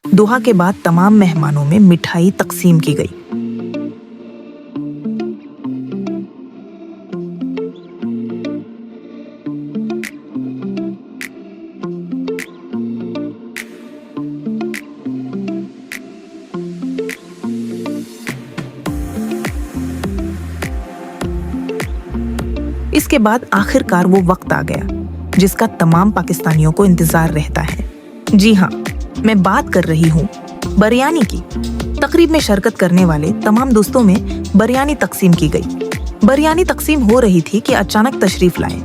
दुआ के बाद तमाम मेहमानों में मिठाई तकसीम की गई। इसके बाद आखिरकार वो वक्त आ गया जिसका तमाम पाकिस्तानियों को इंतजार रहता है। जी हाँ, मैं बात कर रही हूँ बिरयानी की। तकरीब में शिरकत करने वाले तमाम दोस्तों में बिरयानी तकसीम की गई। बिरयानी तकसीम हो रही थी कि अचानक तशरीफ लाए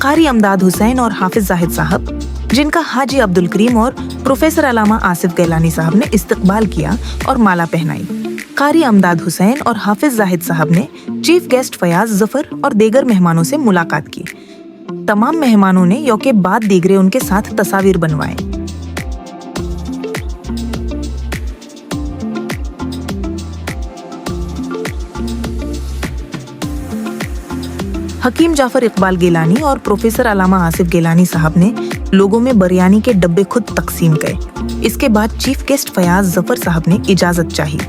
कारी अमदाद हुसैन और हाफिज जाहिद साहब, जिनका हाजी अब्दुल करीम और प्रोफेसर अल्लामा आसिफ गैलानी साहब ने इस्तकबाल किया और माला पहनाई। कारी अमदाद हुसैन और हाफिज जाहिद साहब ने चीफ गेस्ट फयाज जफर और दीगर मेहमानों से मुलाकात की। तमाम मेहमानों ने यौके बाद दीगरे उनके साथ तस्वीर बनवाए। हकीम जाफर इकबाल गिलानी और प्रोफेसर अल्लामा आसिफ गिलानी साहब ने लोगों में बिरयानी के डब्बे खुद तकसीम किए। इसके बाद चीफ गेस्ट फयाज जफर साहब ने इजाजत चाही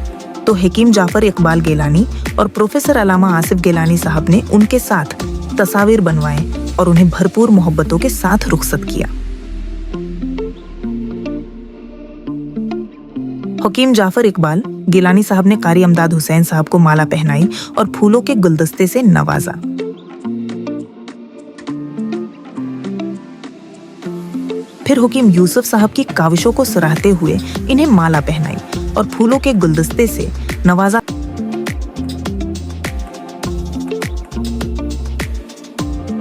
तो हकीम जाफर इकबाल गिलानी और प्रोफेसर अल्लामा आसिफ गिलानी साहब ने उनके साथ तस्वीर बनवाए और उन्हें भरपूर मोहब्बतों के साथ रुखसत किया। हकीम जाफर इकबाल गिलानी साहब ने कारी अमदाद हुसैन साहब को माला पहनाई और फूलों के गुलदस्ते से नवाजा। फिर हकीम यूसुफ साहब की काविशों को सराहते हुए इन्हें माला पहनाई और फूलों के गुलदस्ते से नवाजा।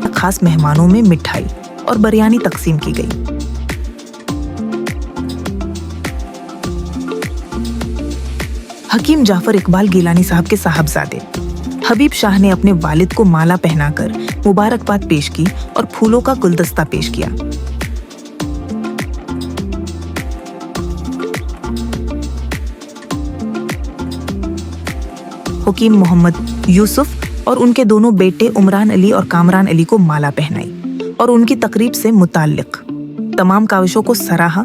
खास मेहमानों में मिठाई और बिरयानी तकसीम की गई। हकीम जाफर इकबाल गिलानी साहब के साहबजादे हबीब शाह ने अपने वालिद को माला पहनाकर मुबारकबाद पेश की और फूलों का गुलदस्ता पेश किया। हकीम मोहम्मद यूसुफ और उनके दोनों बेटे उमरान अली और कामरान अली को माला पहनाई और उनकी तकरीब से मुताल्लिक तमाम काविशों को सराहा।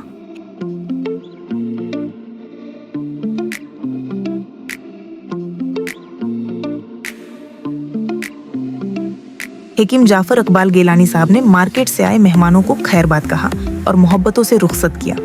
हकीम जाफर इकबाल गिलानी साहब ने मार्केट से आए मेहमानों को खैरबाद कहा और मोहब्बतों से रुखसत किया।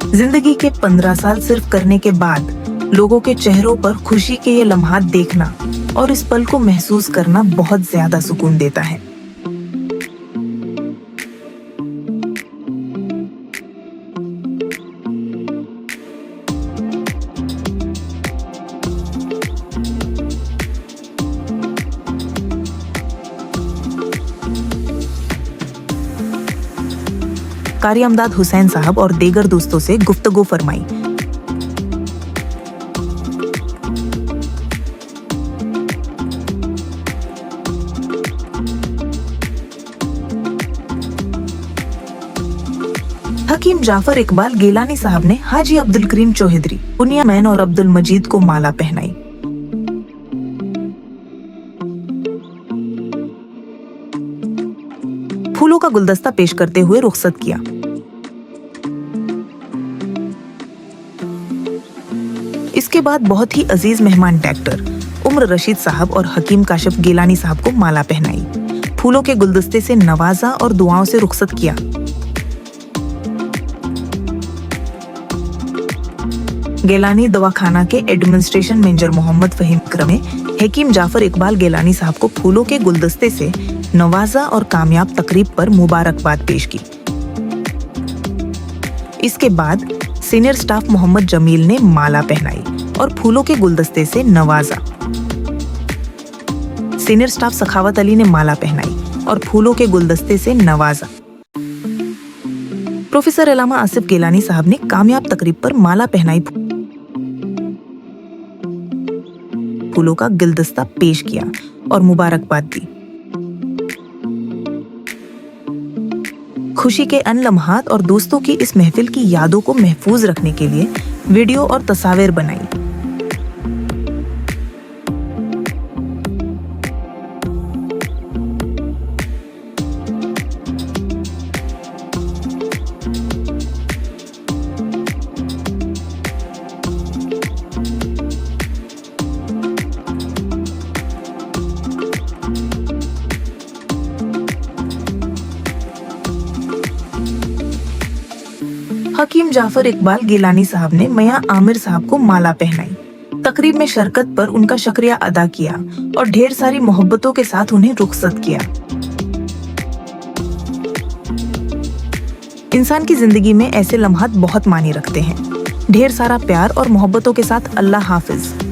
जिंदगी के 15 साल सिर्फ करने के बाद लोगों के चेहरों पर खुशी के ये लम्हात देखना और इस पल को महसूस करना बहुत ज्यादा सुकून देता है। कारी अमदाद हुसैन साहब और दीगर दोस्तों से गुफ्तगू फरमाई। हकीम जाफर इकबाल गिलानी साहब ने हाजी अब्दुल करीम चौधरी, बुनियामैन और अब्दुल मजीद को माला पहनाई। फूलों का गुलदस्ता पेश करते हुए रुखसत किया। इसके बाद बहुत ही अजीज मेहमान डॉक्टर उम्र रशीद साहब और हकीम काशिफ गिलानी साहब को माला पहनाई, फूलों के गुलदस्ते से नवाजा और दुआओं से रुखसत किया। गिलानी दवाखाना के एडमिनिस्ट्रेशन मैनेजर मोहम्मद फहीम अकरम ने हकीम जाफर इकबाल गिलानी साहब को फूलों के गुलदस्ते से नवाजा और कामयाब तकरीब पर मुबारकबाद पेश की। इसके बाद सीनियर स्टाफ मोहम्मद जमील ने माला पहनाई और फूलों के गुलदस्ते से नवाजा। सीनियर स्टाफ सखावत अली ने माला पहनाई और फूलों के गुलदस्ते से नवाजा। प्रोफेसर अल्लामा आसिफ गिलानी साहब ने कामयाब तकरीब पर माला पहनाई, फूलों का गुलदस्ता पेश किया और मुबारकबाद दी। खुशी के अन लम्हात और दोस्तों की इस महफिल की यादों को महफूज रखने के लिए वीडियो और तस्वीर बनाई। हकीम जाफर इकबाल गिलानी साहब ने मियां आमिर साहब को माला पहनाई। तकरीब में शिरकत पर उनका शुक्रिया अदा किया और ढेर सारी मोहब्बतों के साथ उन्हें रुखसत किया। इंसान की जिंदगी में ऐसे लम्हात बहुत मायने रखते हैं। ढेर सारा प्यार और मोहब्बतों के साथ अल्लाह हाफिज।